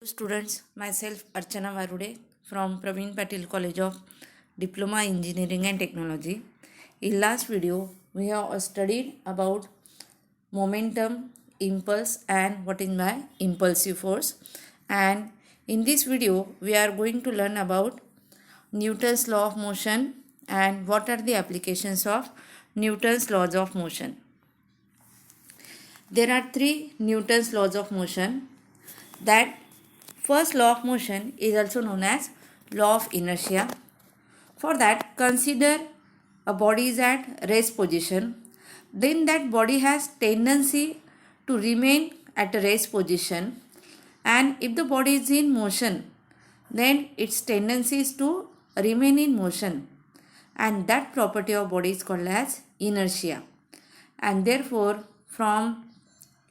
Students, myself Archana Varude from Praveen Patil College of Diploma Engineering and Technology. In last video, we have studied about momentum, impulse and what is my impulsive force. And in this video, we are going to learn about Newton's law of motion and what are the applications of Newton's laws of motion. There are three Newton's laws of motion. That first law of motion is also known as law of inertia. For that, consider a body is at rest position. Then that body has tendency to remain at a rest position. And if the body is in motion, then its tendency is to remain in motion. And that property of body is called as inertia. And therefore, from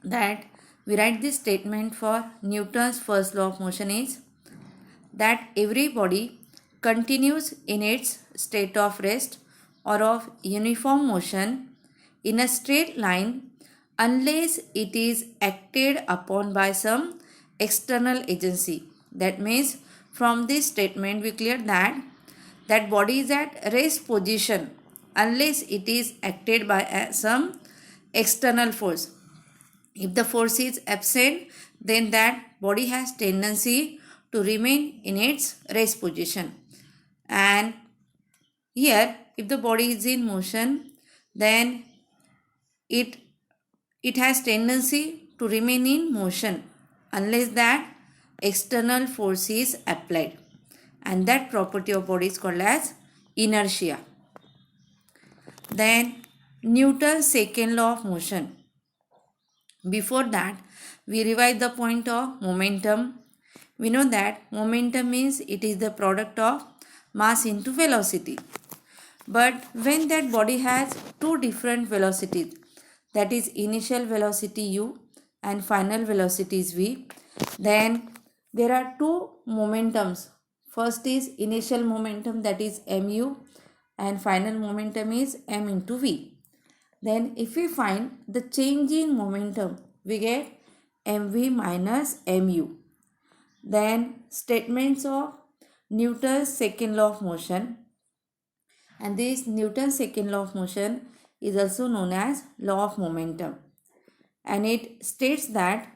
that we write this statement for Newton's first law of motion is that every body continues in its state of rest or of uniform motion in a straight line unless it is acted upon by some external agency. That means from this statement we clear that body is at rest position unless it is acted by some external force. If the force is absent, then that body has tendency to remain in its rest position. And here, if the body is in motion, then it has tendency to remain in motion unless that external force is applied. And that property of body is called as inertia. Then Newton's second law of motion. Before that, we revise the point of momentum. We know that momentum means it is the product of mass into velocity. But when that body has two different velocities, that is initial velocity u and final velocity is v, then there are two momentums. First is initial momentum, that is mu, and final momentum is m into v. Then if we find the change in momentum, we get mv minus mu. Then statements of Newton's second law of motion. And this Newton's second law of motion is also known as law of momentum. And it states that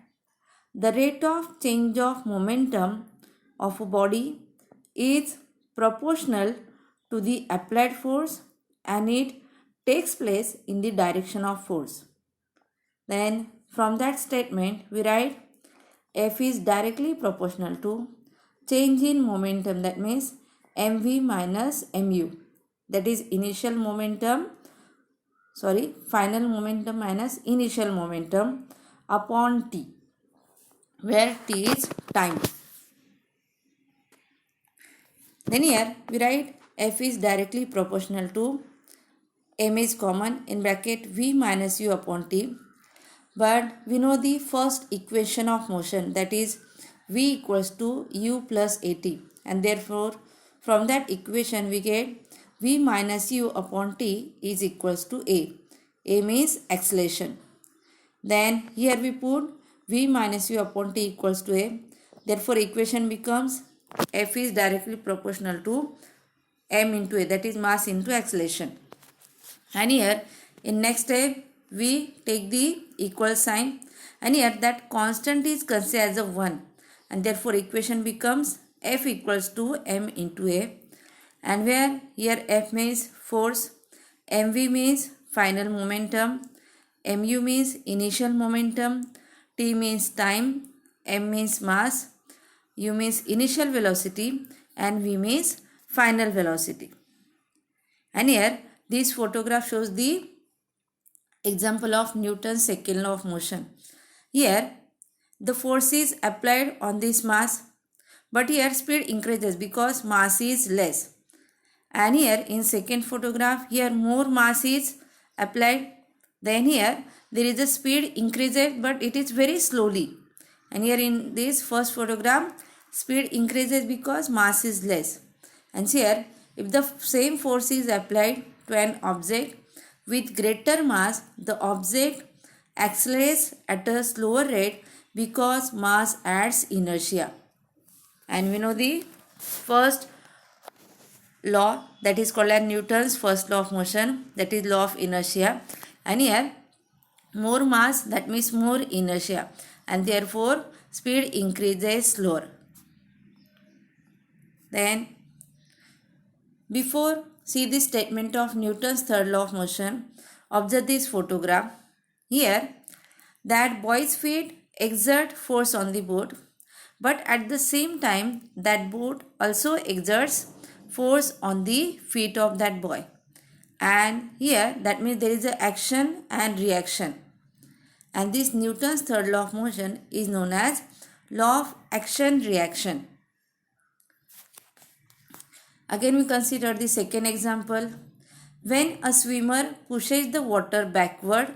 the rate of change of momentum of a body is proportional to the applied force and it takes place in the direction of force. Then from that statement we write F is directly proportional to change in momentum, that means mv minus mu, that is final momentum minus initial momentum upon t, where t is time. Then here we write F is directly proportional to m is common in bracket v minus u upon t, but we know the first equation of motion, that is v equals to u plus at, and therefore from that equation we get v minus u upon t is equals to a means acceleration. Then here we put v minus u upon t equals to a, therefore equation becomes F is directly proportional to m into a, that is mass into acceleration. And here in next step we take the equal sign, and here that constant is considered as a 1, and therefore equation becomes F equals to m into a, and where here F means force, mv means final momentum, mu means initial momentum, t means time, m means mass, u means initial velocity, and v means final velocity. And here this photograph shows the example of Newton's second law of motion. Here the force is applied on this mass, but here speed increases because mass is less. And here in second photograph, here more mass is applied. Then here there is a speed increases, but it is very slowly. And here in this first photograph, speed increases because mass is less. And here if the same force is applied to an object with greater mass, the object accelerates at a slower rate because mass adds inertia. And we know the first law, that is called as Newton's first law of motion, that is law of inertia. And here more mass, that means more inertia, and therefore speed increases slower. Then before see the statement of Newton's third law of motion, observe this photograph. Here that boy's feet exert force on the board, but at the same time that board also exerts force on the feet of that boy. And here that means there is an action and reaction. And this Newton's third law of motion is known as law of action reaction. Again we consider the second example. When a swimmer pushes the water backward,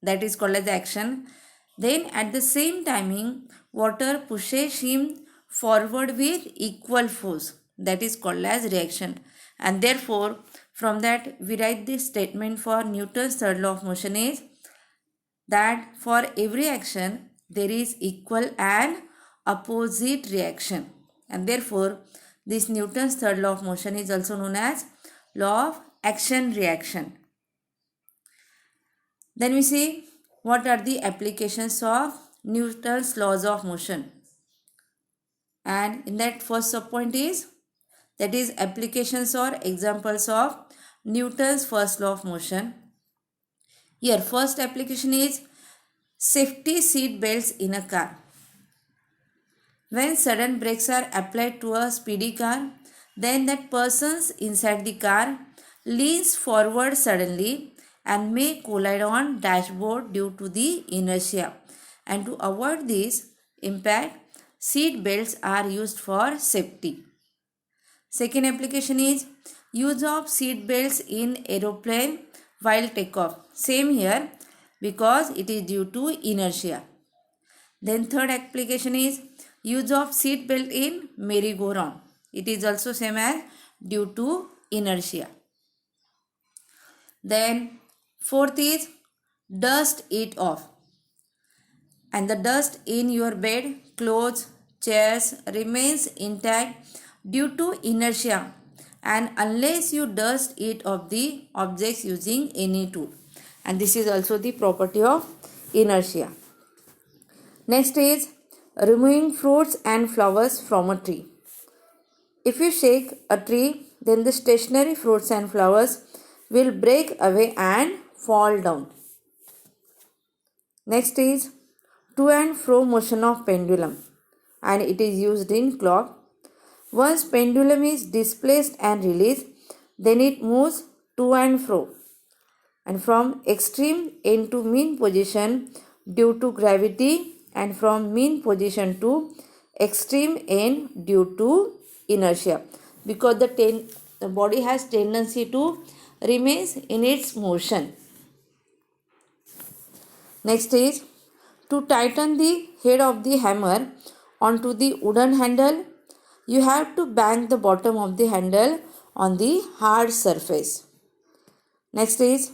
that is called as action, then at the same timing water pushes him forward with equal force, that is called as reaction. And therefore from that we write this statement for Newton's third law of motion is that for every action there is equal and opposite reaction. And therefore this Newton's third law of motion is also known as law of action reaction. Then we see what are the applications of Newton's laws of motion. And in that first subpoint is, that is applications or examples of Newton's first law of motion. Here first application is safety seat belts in a car. When sudden brakes are applied to a speedy car, then that person inside the car leans forward suddenly and may collide on dashboard due to the inertia. And to avoid this impact, seat belts are used for safety. Second application is use of seat belts in aeroplane while takeoff. Same here, because it is due to inertia. Then third application is use of seat belt in merry-go-round. It is also same as due to inertia. Then fourth is dust it off. And the dust in your bed, clothes, chairs remains intact due to inertia, and unless you dust it off the objects using any tool. And this is also the property of inertia. Next is removing fruits and flowers from a tree. If you shake a tree, then the stationary fruits and flowers will break away and fall down. Next is to and fro motion of pendulum, and it is used in clock. Once pendulum is displaced and released, then it moves to and fro, and from extreme end to mean position due to gravity, and from mean position to extreme end due to inertia, because the body has tendency to remain in its motion. Next is to tighten the head of the hammer onto the wooden handle, you have to bang the bottom of the handle on the hard surface. Next is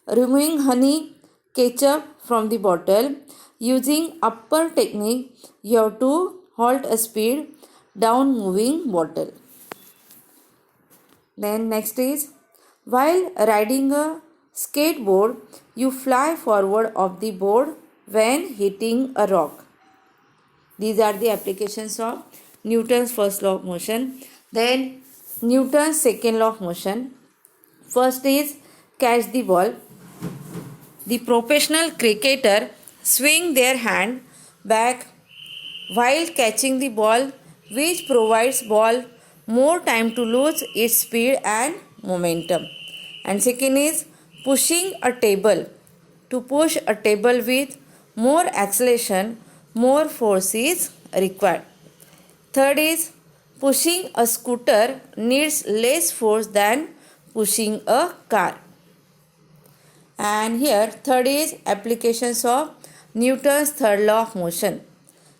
removing honey, ketchup from the bottle. Using upper technique, you have to halt a speed down moving bottle. Then next is while riding a skateboard, you fly forward of the board when hitting a rock. These are the applications of Newton's first law of motion. Then Newton's second law of motion. First is catch the ball. The professional cricketer swing their hand back while catching the ball, which provides ball more time to lose its speed and momentum. And second is pushing a table. To push a table with more acceleration, more force is required. Third is pushing a scooter needs less force than pushing a car. And here third is applications of Newton's third law of motion.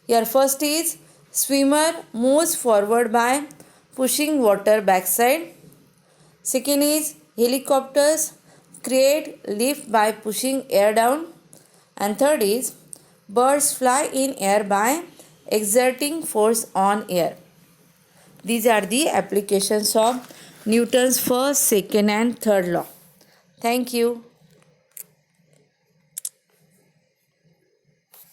Here first is swimmer moves forward by pushing water backside. Second is helicopters create lift by pushing air down. And third is birds fly in air by exerting force on air. These are the applications of Newton's first, second and third law. Thank you.